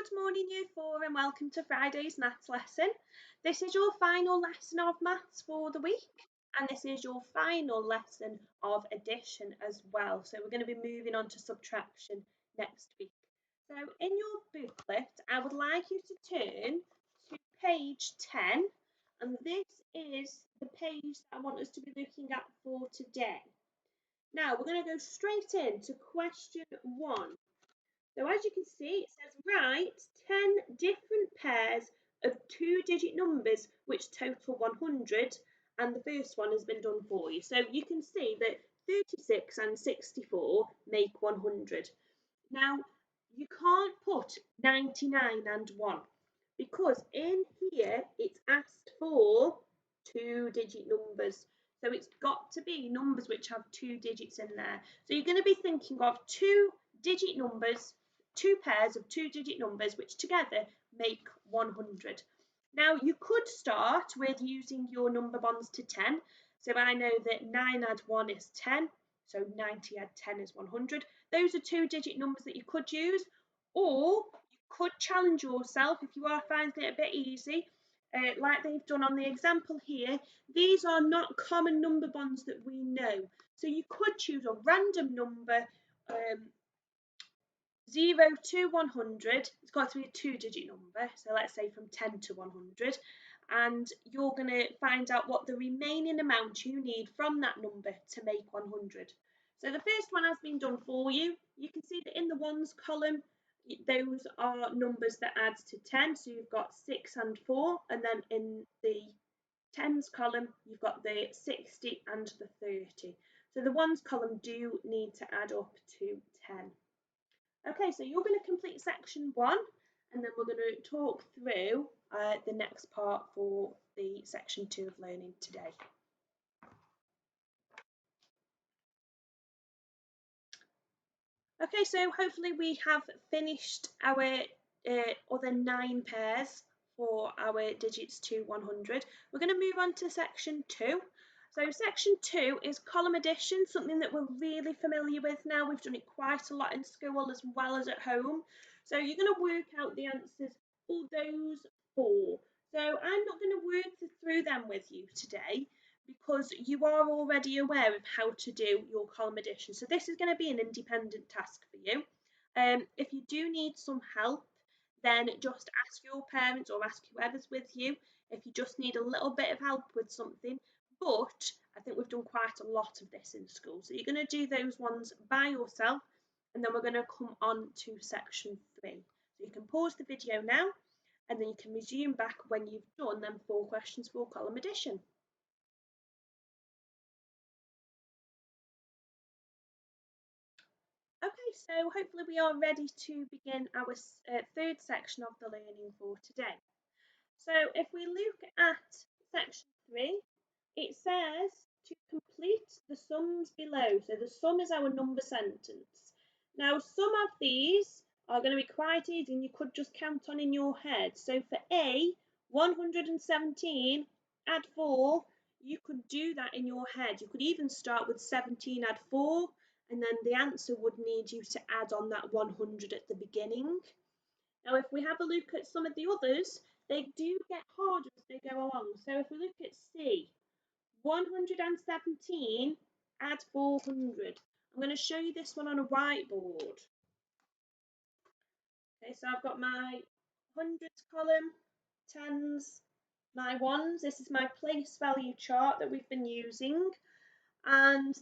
Good morning, Year 4, and welcome to Friday's maths lesson. This is your final lesson of maths for the week, and this is your final lesson of addition as well. So we're going to be moving on to subtraction next week. So in your booklet, I would like you to turn to page 10, and this is the page that I want us to be looking at for today. Now we're going to go straight into question 1. So as you can see, it says write 10 different pairs of 2-digit numbers which total 100, and the first one has been done for you. So you can see that 36 and 64 make 100. Now, you can't put 99 and 1 because in here it's asked for 2-digit numbers. So it's got to be numbers which have 2 digits in there. So you're going to be thinking of 2-digit numbers, 2 pairs of 2-digit numbers which together make 100. Now you could start with using your number bonds to 10. So I know that 9 add 1 is 10. So 90 add 10 is 100. Those are 2-digit numbers that you could use, or you could challenge yourself if you are finding it a bit easy, like they've done on the example here. These are not common number bonds that we know. So you could choose a random number, 0 to 100. It's got to be a 2-digit number. So let's say from 10 to 100. And you're going to find out what the remaining amount you need from that number to make 100. So the first one has been done for you. You can see that in the ones column, those are numbers that add to 10. So you've got 6 and 4. And then in the tens column, you've got the 60 and the 30. So the ones column do need to add up to 10. Okay, so you're going to complete section 1, and then we're going to talk through the next part for the section 2 of learning today. Okay, so hopefully we have finished our other 9 pairs for our digits to 100. We're going to move on to section 2. So section 2 is column addition, something that we're really familiar with now. We've done it quite a lot in school as well as at home. So you're going to work out the answers for those 4. So I'm not going to work through them with you today because you are already aware of how to do your column addition. So this is going to be an independent task for you. If you do need some help, then just ask your parents or ask whoever's with you if you just need a little bit of help with something. But I think we've done quite a lot of this in school. So you're going to do those ones by yourself, and then we're going to come on to section 3. So you can pause the video now, and then you can resume back when you've done them 4 questions for column addition. Okay, so hopefully we are ready to begin our third section of the learning for today. So if we look at section 3, it says to complete the sums below. So the sum is our number sentence. Now some of these are going to be quite easy and you could just count on in your head. So for A, 117 add 4, you could do that in your head. You could even start with 17 add 4, and then the answer would need you to add on that 100 at the beginning. Now if we have a look at some of the others, they do get harder as they go along. So if we look at C, 117 add 400. I'm going to show you this one on a whiteboard. Okay, so I've got my hundreds column, tens, my ones. This is my place value chart that we've been using. And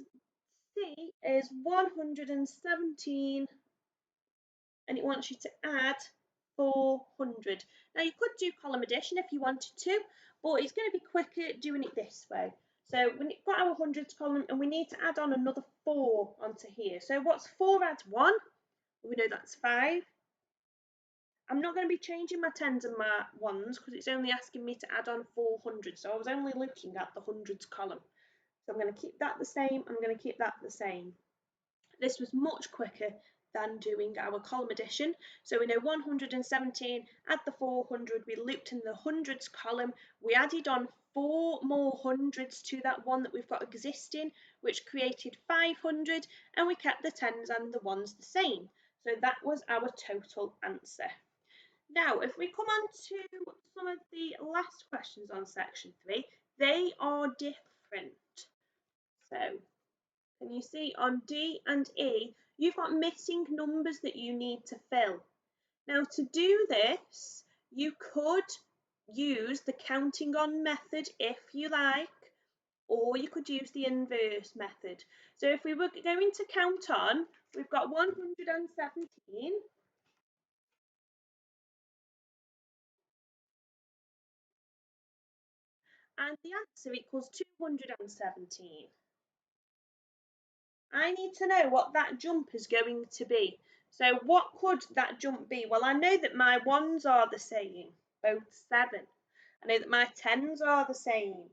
C is 117, and it wants you to add 400. Now you could do column addition if you wanted to, but it's going to be quicker doing it this way. So we've got our hundreds column and we need to add on another 4 onto here. So what's 4 add 1? We know that's 5. I'm not going to be changing my tens and my ones because it's only asking me to add on 400. So I was only looking at the hundreds column. So I'm going to keep that the same. I'm going to keep that the same. This was much quicker than doing our column addition. So we know 117, add the 400, we looped in the hundreds column, we added on 4 more hundreds to that one that we've got existing, which created 500, and we kept the tens and the ones the same. So that was our total answer. Now, if we come on to some of the last questions on section 3, they are different. So, can you see on D and E, you've got missing numbers that you need to fill. Now, to do this, you could use the counting on method if you like, or you could use the inverse method. So if we were going to count on, we've got 117. And the answer equals 217. I need to know what that jump is going to be. So what could that jump be? Well, I know that my ones are the same, both 7. I know that my 10s are the same,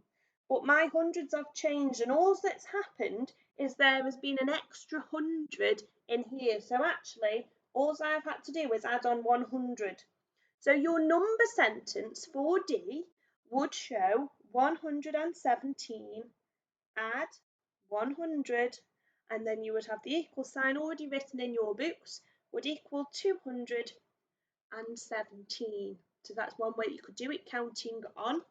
but my hundreds have changed, and all that's happened is there has been an extra 100 in here. So actually, all I've had to do is add on 100. So your number sentence for D would show 117, add 100, and then you would have the equal sign already written in your books, would equal 217. So that's one way you could do it, counting on.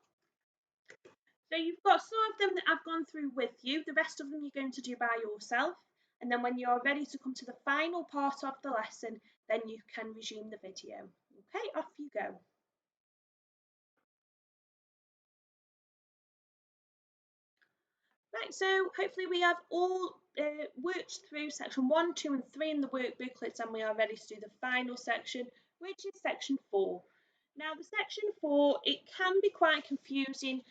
So you've got some of them that I've gone through with you, the rest of them you're going to do by yourself, and then when you're ready to come to the final part of the lesson, then you can resume the video. Okay, off you go. Right, so hopefully we have all worked through section 1, 2 and 3 in the work booklets, and we are ready to do the final section, which is section 4. Now the section 4, it can be quite confusing,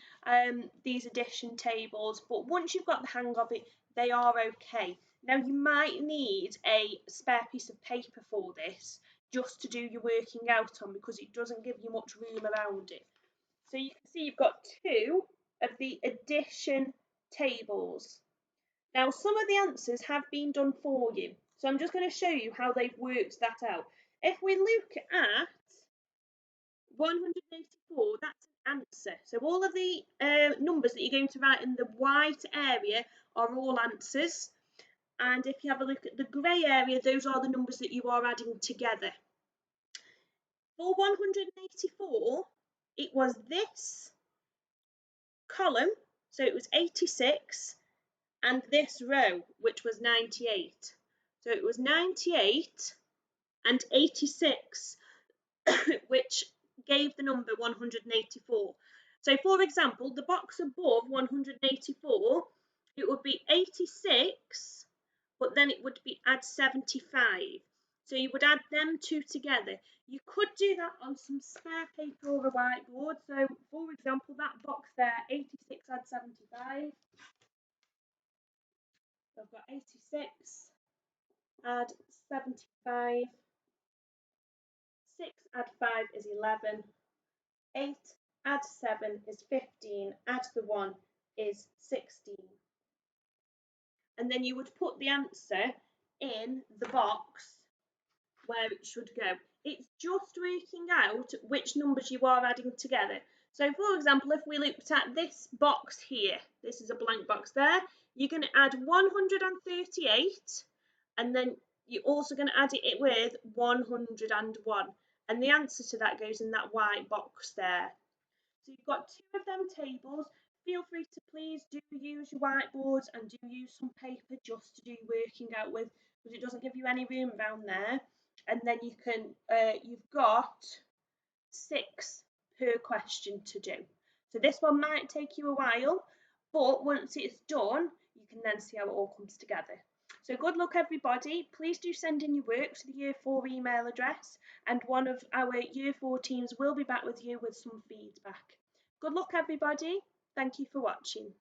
these addition tables, but once you've got the hang of it, they are okay. Now you might need a spare piece of paper for this, just to do your working out on, because it doesn't give you much room around it. So you can see you've got 2 of the addition tables. Now some of the answers have been done for you, so I'm just going to show you how they've worked that out. If we look at 184, that's an answer. So all of the numbers that you're going to write in the white area are all answers, and if you have a look at the grey area, those are the numbers that you are adding together. For 184, it was this column, so it was 86, and this row, which was 98. So it was 98 and 86, which gave the number 184. So for example, the box above 184, it would be 86, but then it would be add 75. So you would add them two together. You could do that on some spare paper or a whiteboard. So for example, that box there, 86 add 75. So I've got 86, add 75, 6 add 5 is 11, 8 add 7 is 15, add the 1 is 16. And then you would put the answer in the box where it should go. It's just working out which numbers you are adding together. So for example, if we looked at this box here, this is a blank box there, you're going to add 138, and then you're also going to add it with 101, and the answer to that goes in that white box there. So you've got 2 of them tables. Feel free to please do use your whiteboards and do use some paper just to do working out with, because it doesn't give you any room around there. And then you can, you've got 6 per question to do. So this one might take you a while, but once it's done, you can then see how it all comes together. So good luck everybody. Please do send in your work to the Year 4 email address, and one of our Year 4 teams will be back with you with some feedback. Good luck everybody. Thank you for watching.